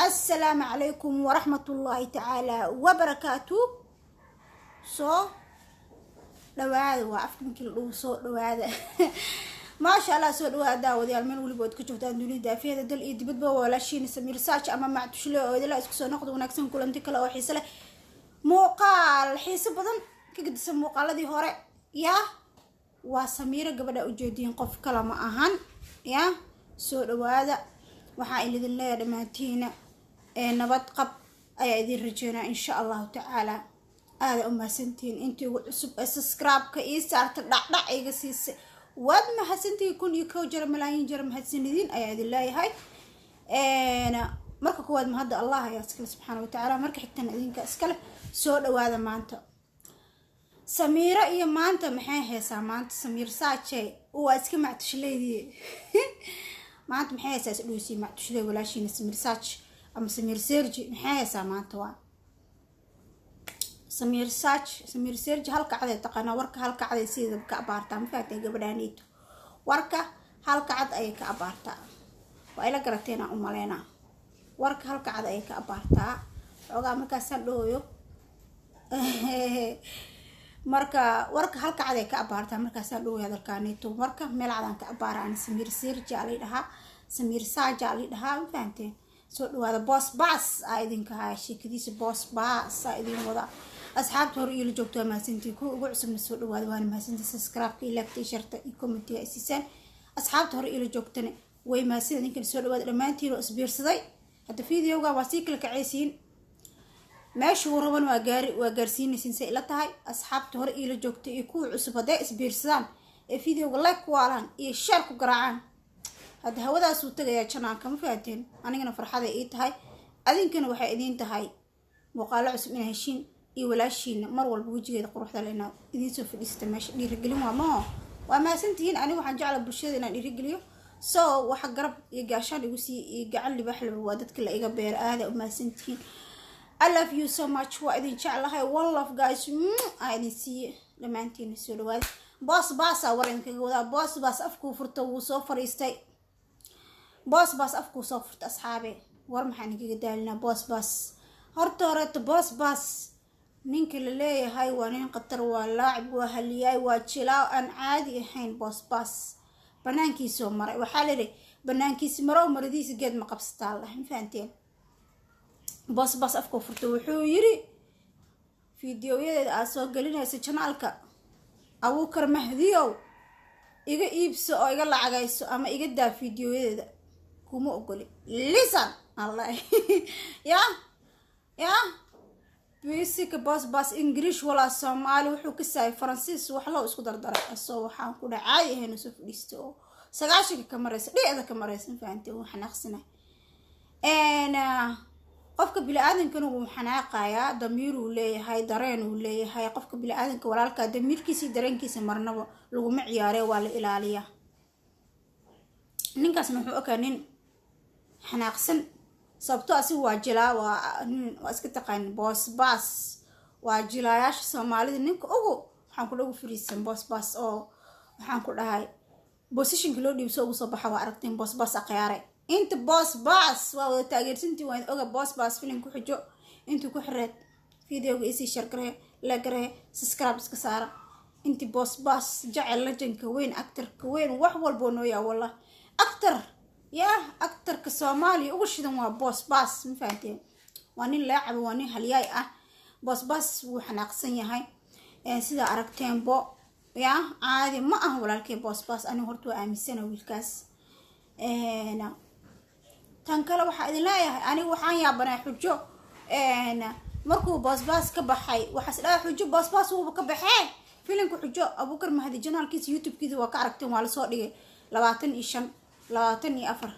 السلام عليكم ورحمة الله تعالى وبركاته. دواعي وعفتم كل دواعي ما شاء الله دواعي ودي المن ولي بود كجوتان دنيا فيها دل إيد بدبا ولا شيء نسمي رساج أما ما تشلو ولا إسكسو ناخذ ونكسن كل أنت كلا وحيس له موقع الحيس بدن كقد سمو قال دي هراء يا وسميرة قبل أوجدين قف كلام أهان يا دواعي waxaa ilidin leeyahay dhamaantiina nabad qab ayaa idin rajeynaa insha Allah ta'ala aad u mahadsantiin intii ugu cusub subscribe-ka ii saarta dhac iga siisay waad mahadsantiin kun iyo kow jeer malaayiin jeer mahadsanidin ayaa idin leeyahay marka kuwaad mahad Allah ayaa iska subhanahu wa ta'ala marka xigtana idinka iska leh soo dhawaada maanta Samiira iyo maanta maxay heesaa maanta Samiir Saache waa iska mactashileedii maanta maxay heesaa dhuusi mactashileed walaashiina Samiir Saache ama Samiir Serji maxay heesaa maanta waa Samiir Serji halka cad ay taqaana warka halka cad ay sida ka abaartaa ma faatay gabadhaaniito warka halka cad ay ka abaartaa waa ila garateena u maleena warka halka cad ay ka abaartaa xogaa markaas aan dhooyo marka warka halka cad ay ka abaartaa markaas aan dhooyo hadalkaaniito marka meel cadan ka abaaraan Samiir Serji ali dhaha Samiir Saaje ali dhaha ma faanteen soo dhawaada boss baas ay idinka haashikadiisa boss baas ay idin wada asxaabta hore iyo joogto ma sintii ku ugu cusubna soo dhawaada waan ma sintii subscribe-ka iyo like share-ta iyo comment-ka ay siisaan asxaabta hore iyo joogtana way ma sintii idinka soo dhawaada dhamaantiin oo isbiirsaday hada video-ga waa si kala kacaysiin meesha waraban waa gaarsiinaysiin say ila tahay asxaabta hore iyo joogto iyo ku cusub haday isbiirsadaan ee video-ga like ku waalan iyo share ku garaacaan hada hawadaas uu tagaya channel-ka ma fahanteen anigana farxad ay tahay adinkana waxay idin tahay muuqaalo cusub in heshiin iyo walaashiina mar walba wajigeeda quruxda leena idin soo fadhiista meesha dhiirigelin waa ma santiin anigu waxaan jeclaa bulshada inaan dhiirigeliyo waxa garab iyo gaashaan igu sii iyo gacan libax waa dadka la iga beer aad u ma santiin I love you so much waa idin jeclahay one love guys I idin sii dhamaantiin soo dhawaad boss baas warankaga wada boss baas afku furto wuu soo fariistay boss baas afku soo furta asxaabe war maxaan kaga daalina boss baas horta hore boss baas ninka la leeyahay waa nin qatar waa laacib waa haliyay waa jilaa aan caadi ahayn boss baas banaankiisa maray waxa la yiri banaankiisa maro maradiisa geed ma qabsataa la fahanteen boss baas afku furta wuxuu yiri fiidiyoyada aad soo galinaysa channel-ka Abuukar Mahdiyow iga iibso oo iga lacagayso ama iga daa fiidiyoyada kuma ogoli listen Allah ya basic boss baas English wala Soomaali wuxuu ka saay Faransiis wax loo isku dardaray asoo waxaan ku dhacay inuu soo fadhiisto 9 ka maraysa dhicda ka maraysa fahantii waxaan aqsinay qofka bini'aadanka uu xanaaqaya damiir uu leeyahay dareen uu leeyahay qofka bini'aadanka walaalka damiirkiisa dareenkiisa marnaba lagu ma ciyaarey waa la ilaaliyaa ninkaasna wuxuu ogaa xanaaqsan sababtoo asi waa jilaa waa iska taqaan boss baas waa jilaayaasha Soomaalida ninka ugu waxaan ku dhagu fariisan boss baas oo waxaan ku dhahay position-ka loo dhiibso ugu soo baxa waa aragteen boss baas aqyaare inta boss baas waa wada taageersantii waan oga boss baas filim ku xijo inta ku xireed video-ga isi share garee la garee subscribe iska saara inta boss baas jacel legendka weyn actor-ka weyn wax walba noo yaa wallah actor-ka Soomaaliya ugu shidan waa boss baas ma fahanteen waa nin laacib waa nin haliyay ah boss baas wuu xanaaqsan yahay sida aragteen caadi ma ah walaalkay boss baas anigu horta waa aaminsana wiilkaas tan kale waxa idin leeyahay anigu waxaan yaabanaa xujo markuu boss baas ka baxay waxa isdhaa xujo boss baas uu ka baxay filimku xujo Abuukar Mahdi channel-kiisa YouTube-kiisa waa ka aragteen waa la soo dhigay 25 24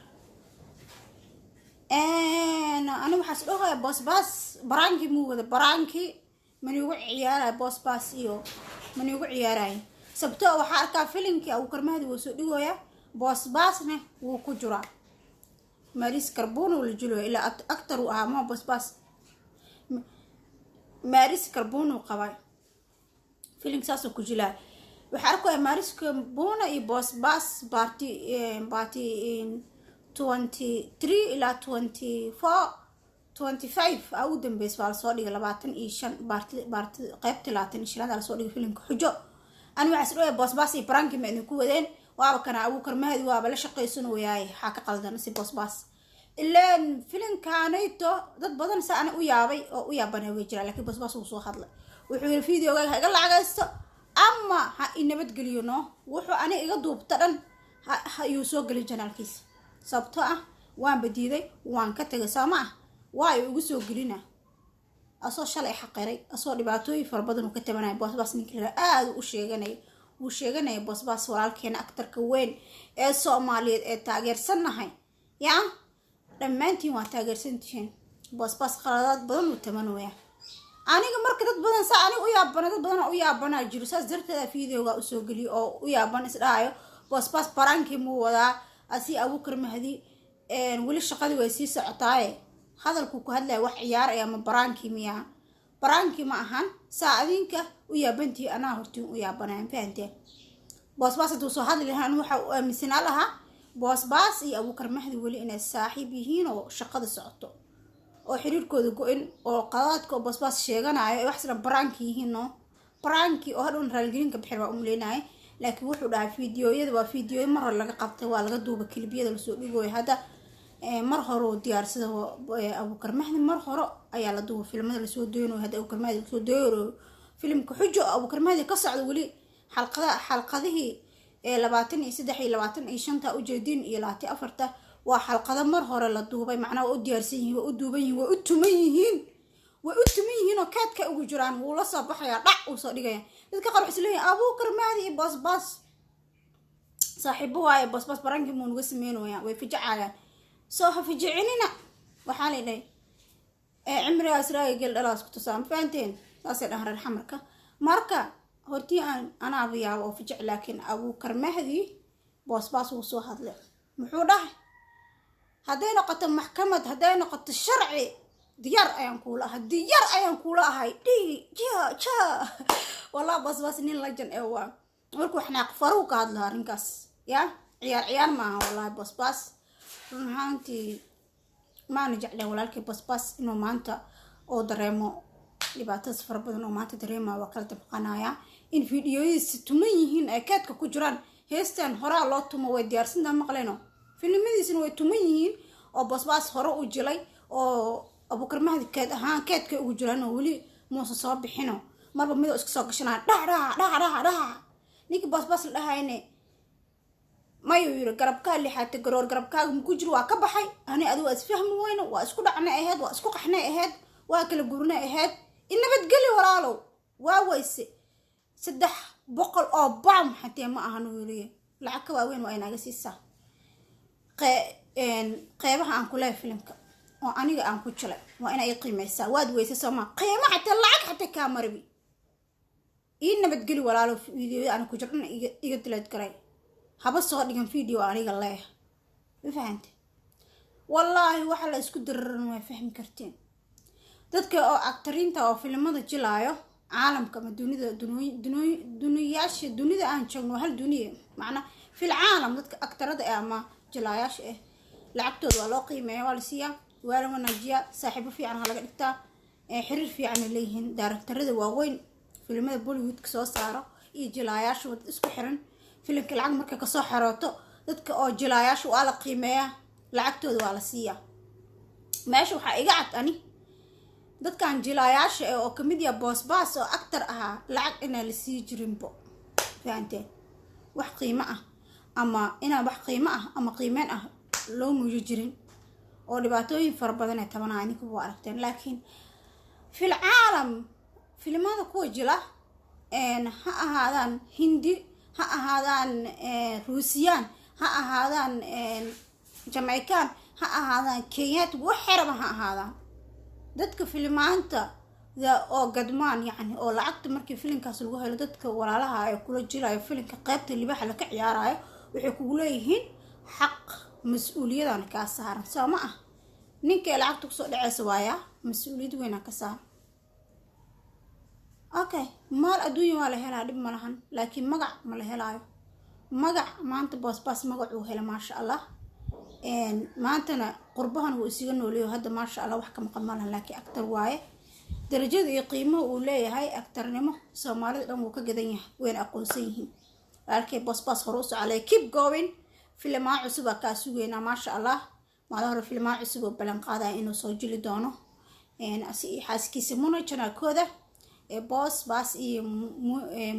ana waxa isdhaa boss baas baraanki muu wada baraanki man ugu ciyaaray boss baas iyo man ugu ciyaaray sababtoo waxa arkaa filimkii Abuukar Mahdi wuu soo dhigooya boss baasna wuu ku jiraa Maris Carbone wala jilo ila actor u ah ma boss baas Maris Carbone qabay filim saas ku jilaa waxa arkay Maris Carbone iyo boss baas party 23 ila 24 25 au dambeys waa soo dhigay 25 baarti qaybta 25 la soo dhigay filimka xujo aan waxa soo boosbaas iyo prank ma idin ku wadeen waaba kana Abuukar Mahdi waaba la shaqeysanayaa waxa ka qaldan si boosbaas ilaan filimkaanayto dad badan saana u yaabay oo u yaabanay way jiraan laakiin boosbaas uu soo hadlay wuxuu yiri fiidiyoga haga lacagaysto ama ha inabad galiyo no wuxuu ani iga duubta dhan ha uu soo galin janaalkiisa sababtoo ah waan badiiday waan ka tagay Soomaa waayo ugu soo galina asoo shalay xaqeeray asoo dhibaatooyin far badan uu ka tabanay boosbaas ninkii aad u sheeganay boosbaas walaalkeena aktarka weyn ee Soomaaliyeed ee taageersanahay yaa dhammaantiin waa taageersantihiin boosbaas qaladaad badan uu tabanaya aniga marka dad badan saa ani dad badan u yaabana jiro saas darteeda fiidiyoga u soo gali oo u yaaban isdhaayo boosbaas baranki muu wadaa asi Abuukar Mahdi wali shaqadii way sii socotaaye hadalku ku hadlay wax ciyaar ama baranki ma ahan saadinka u yaabantii ana hortii u yaabanaan fahanteen boosbaas tuu soo hadli lahaan waxa uu aaminsanaa lahaa boosbaas iyo Abuukar Mahdi wali inay saaxiib yihiin oo shaqada socoto oo xiriirkooda go'in oo qadaadka boosbaas sheeganayo wax sida baranki yihiin no baranki oo hadhow raalgelinka bixir waa umleenaay laakiin wuxuu dhahay fiidiyooyada waa fiidiyooyin mar hore laga qabtay waa laga duuba kilibiyada la soo dhigooy hada mar hore oo diyaarsada Abuukar Mahdi mar hore ayaa la duuba filimada la soo doono hada Abuukar Mahdi soo dooro filimka xujo Abuukar Mahdi ka socdo wali xalqadihii 23 iyo 25 u jeedin iyo 24 waa xalqada mar hore la duubay macnaa u diyaarsan yihiin waa u duuban yihiin waa u tuman yihiin oo kaadka ugu jiraan wuu la soo baxaya dhac uu soo dhigaya dadka qaar waxay leeyihiin Abuukar Mahdi iyo boosbaas saaxiibo waaye boosbaas baranki muu nuga sameynayaan way fijacayaan soo hafijicinina waxaa leeyahay cimri asraay gal dhalaas ku tusaan faanteen taasay dhaharan xamarka marka hortii ana abiyaa oo fijic laakiin Abuukar Mahdi boosbaas uu soo hadlay muxuu dhahay haday noqoto maxkamad haday noqoto sharci diyar ayaan kula ahay ja wala boosbaas nin lajan ee waa markuu xanaaq faruq ka hadlaa arrinkaas ya ciyaar ma aha wallahi boosbaas runtii ma nijeclay walaalkii boosbaas inuu maanta oo dareemo dhibaatada far badan oo maanta dareema waa kala dabqanaya in fiidiyooyinka tuman yihiin ay kaadka ku jiraan heestan hore loo tumo way diyaarsantaa maqleeno filimadiisina way tuman yihiin oo boosbaas hore u jilay oo Abuukar Mahdi kaadka ugu jiraan oo wali muusa soo bixino marba mid isku soo gashanaa dhac ninka boosbaas la dhahayne mayu yiri garabka lixaad garoor garabkaaga ku jiro waa ka baxay ani adigu isfahmi weyno waa isku dhacnay aheed waa isku qaxnay aheed waa kala gurnay aheed inabad gali walaalow waa wayse 300 oo bam xatee ma ahan yiri lacag ka waaweyn waa inaga siisaa qeybaha aan ku leeyahay filimka oo aniga aan ku jilay waa inay qiimaysaa waad weyse Soomaa qiimo xataa lacag xataa ka marbi inabad gali walaalow fiidiyada aan ku jirna iga dilaad garay haba soo dhigan fiidiyo aniga leeyahay fahanti wallahi waxa la isku dararan way fahmi karteen dadka oo actrinta oo filimada jilaayo caalamka ma dunida aan joogno hal duniya macna fil caalam dadka actarada ama jilaayaasha lacagtooda waa loo qiimeeyaa waa la siiyaa waa la wanaajiyaa saaxiibo fiican laga dhigtaa xiriir fiican leeyihiin daaraktarada waaweyn filimada Bollywood ka soo saaro iyo jilaayaasha isku xiran filimka lacag marka ka soo xarooto dadka oo jilaayaasha waa la qiimeeyaa lacagtooda waa la siiyaa meesha waxa iga cad ani dadkan jilaayaasha oo kamid ya boosbaas oo actor ahaa lacag inaa la sii jirinbo fahanteen wax qiimo ah ama inaa wax qiimo ah ama qiimeen ah loo muuji jirin oo dhibaatooyin far badan ay tabanaa ninka waa aragteen laakiin fil caalam filimada kuwa jila ha ahaadaan hindi ha ahaadaan ruusiyaan ha ahaadaan jamaican ha ahaadaan kenyaat wax xiraba ha ahaadaan dadka filimaanta oo gadmaan yani oo lacagta markii filimkaas lagu helo dadka walaalaha ay kula jilaayo filimka qaybta libaxa la ka ciyaarayo waxay kugu leeyihiin xaq mas'uuliyadan ka saaran sama ah ninka lacagta ku soo dhacaysa waaya mas'uuliyad weyn ka saaran okay maal adduunyo waa la helaa dib ma lahan laakiin magac ma la helaayo magac maanta boosbaas magac uu helo ma sha Allah maantana qurbahan wuu isiga nooleeyo hadda maasha Allah wax ka maqan malahan laakiin actor waaye darajada iyo qiimaha uu leeyahay actornimo Soomaalida dhan wuu ka gadan yahay wayna aqoonsan yihiin walaalkay Basbaas hore u socday keep going filmaa cusub ka sugeena maasha Allah maadaama hore filmaa cusub oo balan qaaday inuu soo jili doono asi xaaskiisa Muna janaalkooda Basbaas iyo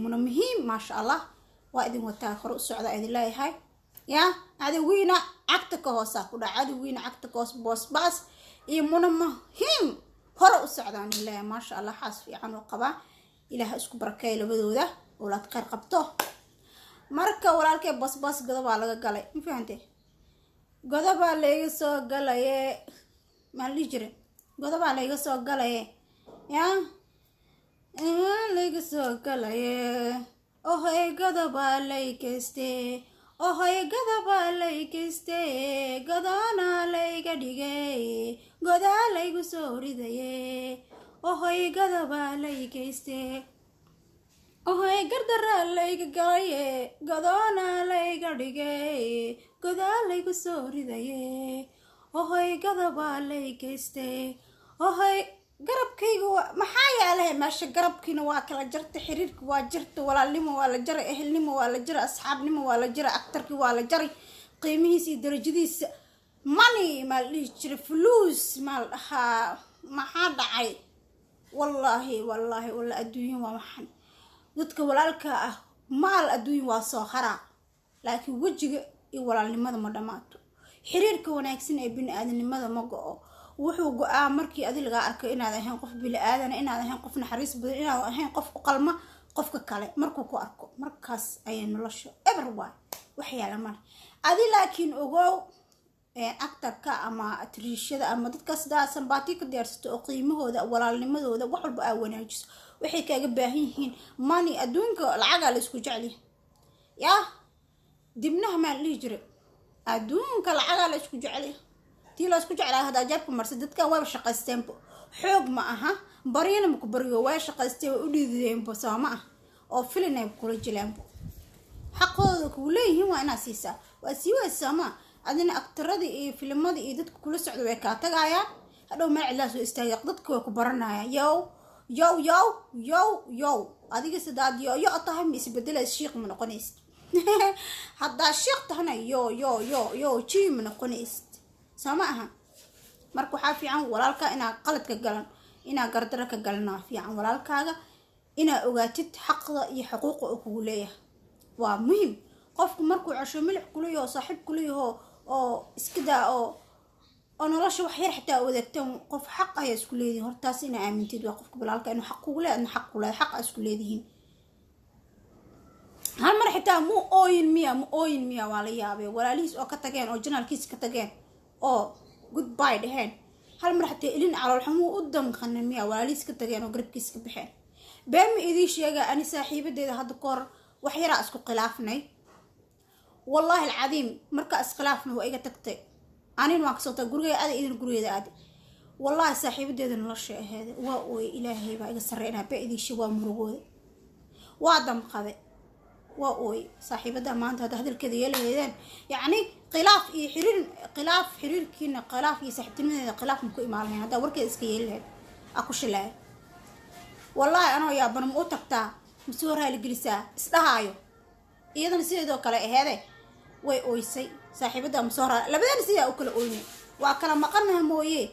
Muna muhiim maasha Allah waa idin wataa hore u socda idin leeyahay ya عدوينا عقتك هوسا كودا عدوينا عقتك هوس Basbaas iyo Muna muhiim hore u socdaan ilaa ma sha Allah xaas fiican oo qaba ilaaha isku barakeeyo labadooda oo la qeyr qabto marka walaalkay Basbaas godaba laga galay ma fahanteen godaba laga soo galay ma li jire godaba laga soo galay ya laga soo galay oh hey godaba laykeste oh hey godaba laykeste godana layga dhigay godaa laygu soo ridaye oh hey godaba laykeste oh hey gardara layga galaye godana layga dhigay godaa laygu soo ridaye oh hey godaba laykeste oh hey garabkaygu maxaa yaalahay meesha garabkiina waa kala jarta xiriirka waa jirta walaalnimo waa la jaray ehelnimo waa la jaray asxaabnimo waa la jaray actorki waa la jaray qiimihiisa iyo darajadiisa money ma li jira fluus ma aha maxaa dhacay wallahi wala adduunyo waa maxan dadka walaalka ah maal adduunyo waa soo xara laakiin wajiga iyo walaalnimada ma dhamaato xiriirka wanaagsan ee bini'aadanimada ma go'o wuxuu go'aa markii adiga laga arko inaad ahayn qof bini'aadan inaad ahayn qof naxariis badan inaad ahayn qof u qalma qofka kale markuu ku arko markaas ayay nolosha everyone waxyaala mar adi laakiin ogow actorka ama atrishada ama dadka sidaa sanbaati ka diyaarsato oo qiimahooda walaalnimadooda wax walba ay wanaajiso waxay kaaga baahan yihiin money adduunka lacag la isku jecel ya dibnaha ma li jire adduunka lacag la isku jecel tii la isku jeclaa hada jarku marsi dadka way shaqaysteen xoog ma aha bariyana ma ku bariyo way shaqaysteen u dhiideen basama ah oo filinay kula jilaan xaqooda ku leeyihiin waa ina siisa waa sii way sama adina actorada iyo filimada iyo dadku kula socdo way ka tagayaan hadhow ma cilaa soo istaagay dadku way ku baranayaan yow adiga sidaad yo tahay ma isbedelay sheekh ma noqonaysid hadda sheekh tahna yo jiim ma noqonaysid سامعها مركو حافي عن ولالك إنا قلت كجلن إنا قردرك كجلنا في عن ولالك هذا إنا أوجدت حق يحقوق أقوليه ومهم قف مركو عشان ملح كليه وصاحب كليه أو إسكدا أو أنا لا شو حير حتى وذكتهم قف حق هي سكوليه هرتاسينا آمن تدوا قف ولالك إنه حق ولا إنه حق ولا حق سكوليهين هل مرة حتى مو أوين مية ولا يابي ولا ليس أو كتجين أو جنال كيس كتجين oo goodbye dhahan hal mar xatee ilin calool xumo u damqanamiya walaaliis ka tageen oo garabkiis ka baxeen beem idii sheega ani saaxiibadeeda hadda koor wax yara isku khilaafnay wallahi alcadiim marka iskhilaafna waa iga tagtay anin waan ka soo tagay guriga aad idin gurigeeda aad wallahi saaxiibadeeda nolosha ahayd waa oo ilaahay baa iga sareeyna ba idii shii waa murugooda waa damqaday waa oo saaxiibada maanta hada hadalkeeda yeelaheedeen yani khilaaf iyo xiriirkiina khilaaf iyo saaxiibtinimadeeda khilaaf ma ku imaanayaan hada warkeeda iska yeelaheed aku shilay wallahi anoo yaaban ma u tagtaa masoo raali gelisaa isdhahaayo iyadana sidoo kale aheeday way ooysay saaxiibada masoo raali labadana sidaa u kala ooynay waa kala maqanaha mooye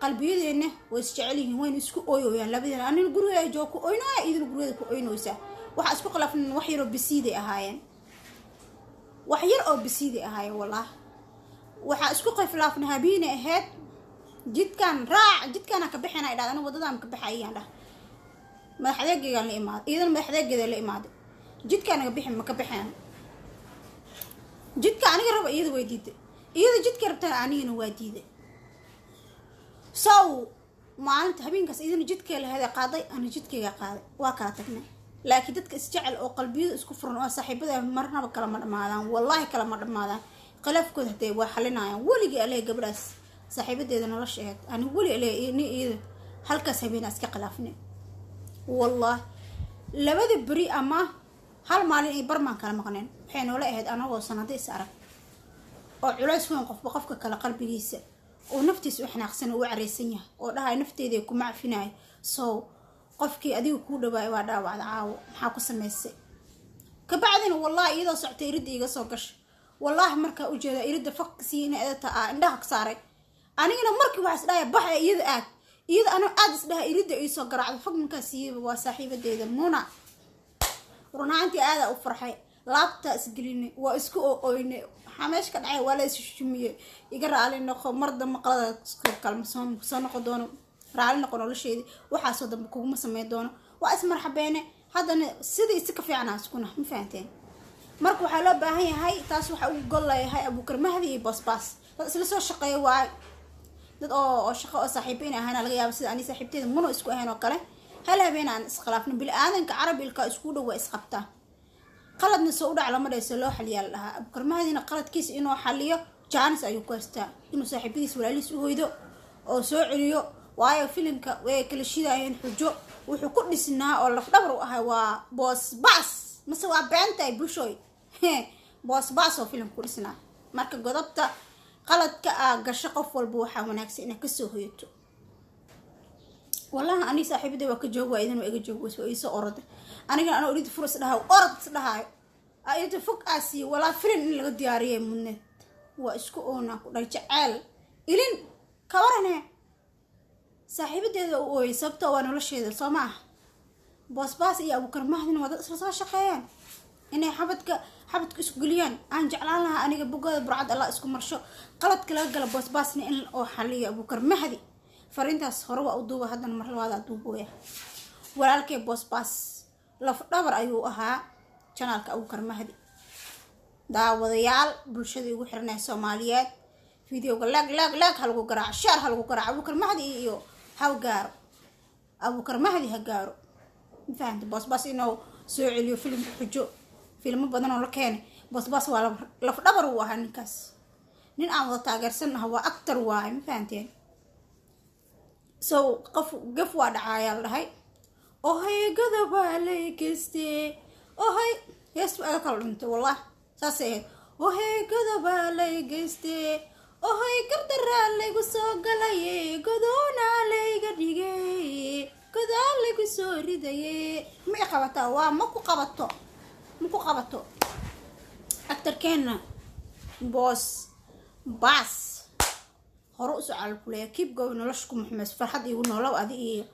qalbiyadeena way isjecel yihiin wayna isku ooyooyaan labadana anina guriga joog ku ooynaa idin guriga ku ooynaysa waxa isku khilaafin wax yar oo bisiiday ahaayeen wax yar oo bisiiday ahaayeen wallaah waxa isku khilaafin habiina ahayd jidkan ka bixina ay dhadaan wadadaan ka baxayaan dhah madaxdeegeega la imaad iidan madaxdeegeeda la imaad jidkan ka bixin ma ka bixin jidka aniga raba iyada way diiday iyada jidka rabtaan anigana waa diiday maalinta habeenkaas iidan jidka la hada qaaday ana jidkayga qaaday waa kala tagnay laakiin dadka isjecel oo qalbiyada isku furan oo saaxiibada marnaba kala ma dhamaadaan wallahi kala ma dhamaadaan khilaafkooda haday waa xalinayaan waliga alee gabadhaas saaxiibadeeda nolosha ahayd ani wali alee iyada halkaas habeen iska khilaafnay wallahi labada bari ama hal maalin ay barmaan kala maqneen waxay noola ahayd anagoo sanadii is arag oo culays weyn qofka kala qalbigiisa oo naftiisa u xanaaqsan oo u careysan yahay oo dhahay nafteeda ku macfinaay soo qofkii adigu ku dhawaay waa dhaawacda caawo maxaa ku sameysay ka bacdina wallahi iyadoo soctay iridda iga soo gashay wallahi markaa u jeeda iridda faqsiina eedata indhaha ka saaray anigana markii waxa isdhaaya baxay iyada ana aad isdhaha iridda ii soo garaacdo faq ninkaas iyaba waa saaxiibadeeda Muna runaantii aad u farxay laabta isgelinay waa isku ooynay xameesh ka dhacay wala ishushumiyay iga raali noqo marda maqlada kalma soo noqo doono raali noqo nolosheedii waxa soo dambe kugu ma sameey doono waa is marxabeene haddana sidii iska fiicnaa iskuna ma fahanteen marka waxa loo baahan yahay taas waxa uu gol leeyahay Abuukar Mahdi iyo Basbaas dad isla soo shaqeeyo waa dad oo shaqo oo saaxiibeen ahana laga yaabo sida ani saaxiibteeda Muno isku ahayn oo kale hal habeen aan iskhilaafno bil aadanka carabiga isku dhaw isqabtaa qaladna soo dhac lama dheeso loo xaliyaa lahaa Abuukar Mahdina qaladkiisa inuu xaliyo jaanis ayuu ku haystaa inuu saaxiibadiis walaaliis u hoydo oo soo celiyo waayo filimka way kala shidayeen xujo wuxuu ku dhisnaa oo laf dhabar u ahaa waa Basbaas mase waa beentay bulshooy Basbaas oo filimka ku dhisnaa marka godobta qaladka gasho qof walba waxa wanaagsan in ka soo hoyato والله أنا صاحبي ده وكجوا إذا ما إجوا ويسو أرد أنا كان أنا أريد فرص لها وأرد لها أريد فك أسي ولا فرن اللي الديارية منه وأسكو أنا رجال إلين كورنا صاحبي ده ويسبته وأنا ولا شيء ده سماه بس يا Abuukar Mahdi وده صار شقيان إني حبتك إسقليان أنا جعلانها أنا بقى برعد الله إسكو مرشو قلت كلا قلب بس إن أو حلي Abuukar Mahdi farintaas hore waa u duuba haddana mar labaad duubooya walaalkay Basbaas laf dhabar ayuu ahaa channelka Abuukar Mahdi daawadayaal bulshada ugu xirnaa Soomaaliyeed videoga lag halku garaac share halku garaac Abuukar Mahdi iyo haw gaaro Abuukar Mahdi ha gaaro fahanti Basbaas inuu soo celiyo filimka xujo filmo badan oo la keenay Basbaas waa laf dhabar uu ahaa ninkaas nin aan wada taageersanahay waa actor waay ma fahanteen so قف واد عيال هاي هاي قذب عليك استي هاي يسوع قال انت والله ساسه هاي قذب عليك استي هاي قدر عليك سوق لي قدونا عليك دغي كذلك سوري دي ما قبطه وماكو قبطه اكتر كان باس هرؤس على الكلية كيف جو نلشكم محمد فرحة يقولون لو هذه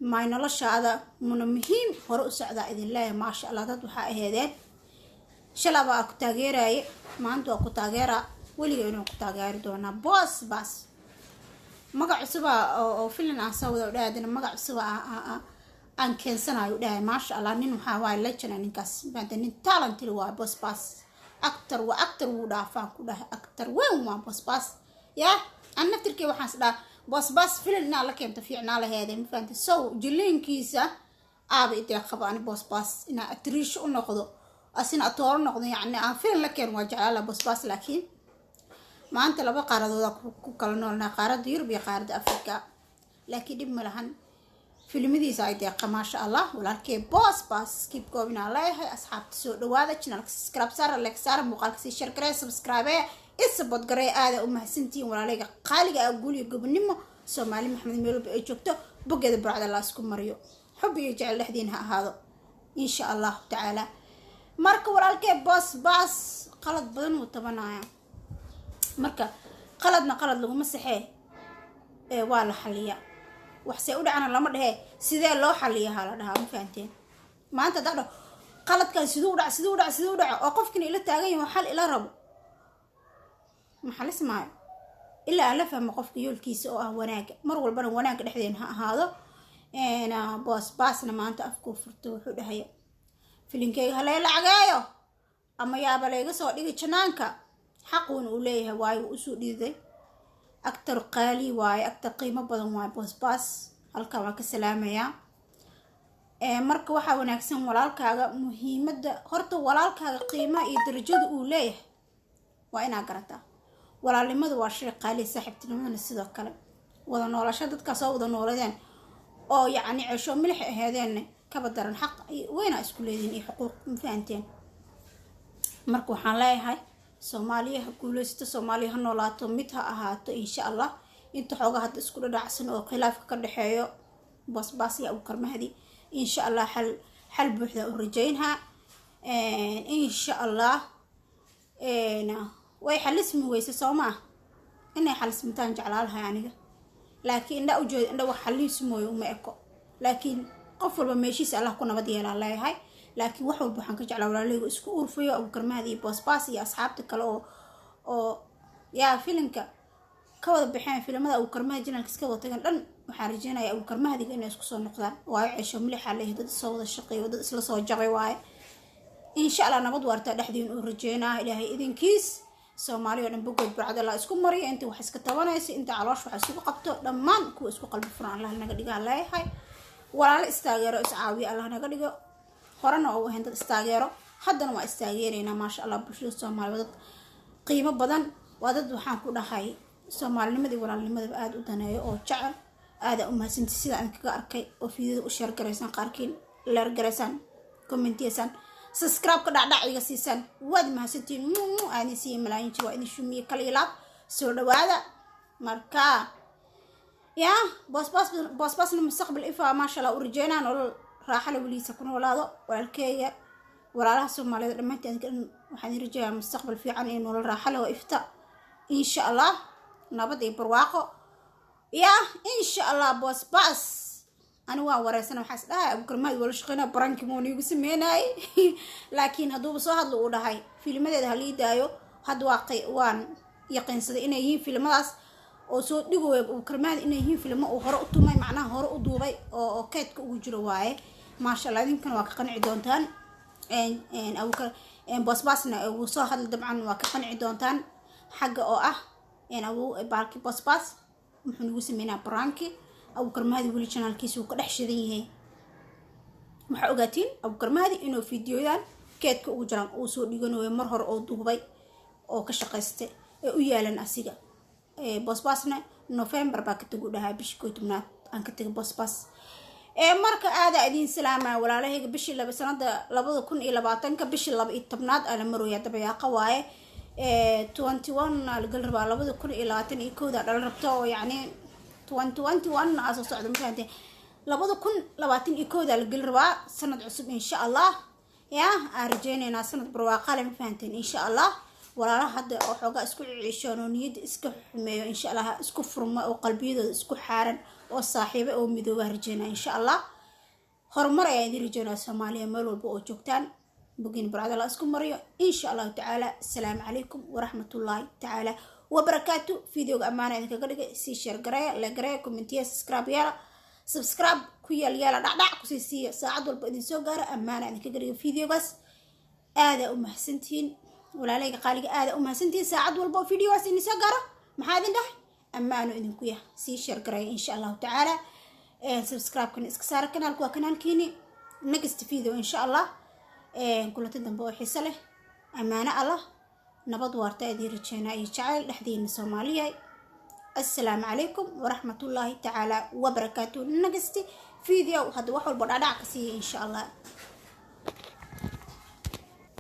ما نلش هذا من مهم هرؤس على إذن الله ما شاء الله تدوح هذين شلبا كتاجرة ما أنتوا كتاجرة ولي جنوا كتاجرة دونا بس ما قاعد سوا أو فيلم أسوي ده هذين ما قاعد سوا أن كان سنة ده ما شاء الله نين محاول ليشنا نكاس بعدين تالنت الوا بس أكتر وأكتر ودافع كده أكتر وين ما بس يا أنا تركي وحاس ده بس فيلم نالا كم تفيعنا له هذا مفهمت سو جلين كيسة أبي تخباني بس إن أتريش ونقضه أصلا أطور نقضه يعني فيلم لكن وجع على بس لكن ما أنت لبا قارد ذاك كلنا قارد يربي قارد أفريقيا لكن دم لهن فيلم دي سايد ما شاء الله ولكن بس كيب going عليه أصحاب تسوق وهذا channel سبسكرايب صار لك صار مقالك شير كره سبسكرايب إسبوت قري هذا سنتين ولا لقى قالق أقول يقبل نمو سومالي محمد ميلو بيجوكتو بقى بعد الله اسكم مريو حبي يجعل لحدينها هذا إن شاء الله تعالى مركب ولا الكيب بس قلد بدن وطبعا مركب قلد لو مسحيه ولا حلية وحسي أودع أنا لما ده سيدا لو حلية هلا ده هم فهمتين ما أنت ده قلد كان سدودع أوقف كني إلى تاجي محل إلى ربو محل اسمه إلا ألف موقف يقول كيس أو وناك مر والبنا وناك لحدين هذا أنا بس لما أنت أفكر فرتو حده هي في الإنكي هلا العجايو أما يا بلاي قصة ديجي تنانكا حقون أوليها واي وأسود ذي أكتر قالي واي أكتر قيمة بدن واي بس هالكواك السلامة يا مرك waxa wanaagsan walaalkaaga muhiimada horta walaalkaaga qiimo iyo darajada uu leeyahay waa ina garataa walaalnimadu waa shay qaali saaxiibtinimada sidoo kale wada noolasho dadka soo wada nooladeen oo yaani cisho milix ahaadeen ka badaran xaq weyna isku leedin iyo xuquuq fahanteen marka waxaan leeyahay soomaaliya ha guulaysto soomaaliya ha noolaato mid ha ahaato insha allah inta xoogaa hadda isku dhadhacsan oo khilaafka ka dhexeeyo basbaas iyo Abuukar Mahdi insha allah xal buuxda u rajaynaa insha allah way xalismi weyse sooma inay xalismitaan jeclaalahay aniga laakiin indha u jeedo indha wax xalismooyo uma eko laakiin qof walba meeshiisa allah ku nabad yeelaa leeyahay laakiin wax walba waxaan ka jeclaa walaaleyga isku urfayo Abuukar Mahdi iyo basbaas iyo asxaabta kale oo yaa filimka ka wada baxeen filimada Abuukar Mahdi janaalka iska wada tagan dhan waxaan rajeynayaa Abuukar Mahdi inay isku soo noqdaan waayo ceesho milix leeyahay dad soo wada shaqeeyo dad isla soo jaqay waaye insha allah nabad waarta dhexdiin u rajeynaa ilaahay idinkiis Soomaaliya dhan bogood barcad Allah isku mariyo inta wax iska tabanaysa inta caloosh wax isku qabto dhammaan kuwa isku qalbi furan Allah naga dhigaa leeyahay walaal istaageero iscaawiyo Allah naga dhigo horena oo ahayn dad istaageero haddana waa istaageereynaa maasha Allah bulshada Soomaaliyeed dad qiimo badan waa dad waxaan ku dhahay Soomaalinimadii walaalnimadaba aad u daneeyo oo jecel aad u mahadsantii sida aan kaga arkay oo fiidada u share gareysan qaarkiin leer gareysan commentiyesan subscribe ka dhacdhaciga siisan waad mahadsantiin aan si malaayin jiro in shumiye kala ilaab soo dhawaada marka ya basbaasna mustaqbal ifa ma sha Allah u rajeynaa nolol raaxo la waliisa ku noolaado walaalkeeya walaalaha Soomaaliyeed dhamaanteen waxaan rajeeyaa mustaqbal fiican in nolol raaxo leh oo ifta insha Allah nabad iyo barwaaqo ya insha Allah basbaas أنا وارثنا وحس أبوكر ما يقول شقنا برانك موني وسميناي لكن هذا بصهد لو ده هاي فيلم ده هلي دايو هذا واقع وان يقين صدق إنه هي فيلم راس أو صوت دقوا أبوكر ما إنه هي فيلم أو هراء تومي معناه هراء دبي أو كات وجرواي ما شاء الله يمكن واقع قنع دونتان إن أبوكر إن بصنا وصهد طبعا واقع قنع دونتان حاجة أو إن أبو بارك بص محن وسمينا برانكي Abuukar Mahdi wali channelkiisa uu ka dhex shidan yahay waxa ogaatiin Abuukar Mahdi inuu fiidiyodan keedka ugu jiraan uu soo dhiganayo mar hore oo duubay oo ka shaqeystay u yaalan asiga basbaasna November baa ka tagu dhahay bishii 10aad aan ka tagay basbaas marka aad idin salaama walaalahayga bishii sanada 2020 bishii 12aad aan marooya dabayaqa waaye 21 algal rabaa 2021 dal rabto oo yaani 2021 أساس صعد مثلاً لابد كن لباتين إكودا الجلروا سنة عصب إن شاء الله يا أرجعني أنا سنة برواقة لم فهمتين إن شاء الله ولا راح حد حاجة اسكو عيشان ونيد اسكو إن شاء الله اسكو فرما أو قلبي اسكو حارن والصاحبة أو مذوب أرجعنا إن شاء الله هرمرة يعني رجعنا سوماليا ملول بوجوكتان بقين براد الله اسكو مريو إن شاء الله تعالى السلام عليكم ورحمة الله تعالى وبركاته فيديو أمانة إنك قدك سي شير قرايا لا قرايا كومنتيا سبسكرايب كويا يلا دع كوسي ساعد والبقدين سو قرا أمانة إنك قدك فيديو بس هذا أم حسنتين ولا لاقي قالك هذا أم حسنتين ساعد والبو فيديو بس إني سو قرا محادن ده أمانة إنك كويا سي شير قرايا إن شاء الله تعالى سبسكرايب كن إسكسار كنال كوا كنال كيني نقست فيديو إن شاء الله كل تدم بو حسله أمانة الله نبض وارتا دي رجينا اي جعل لحدين الصومالية السلام عليكم ورحمة الله تعالى وبركاته نقستي فيديو هذا وحول بدأ دعكسي إن شاء الله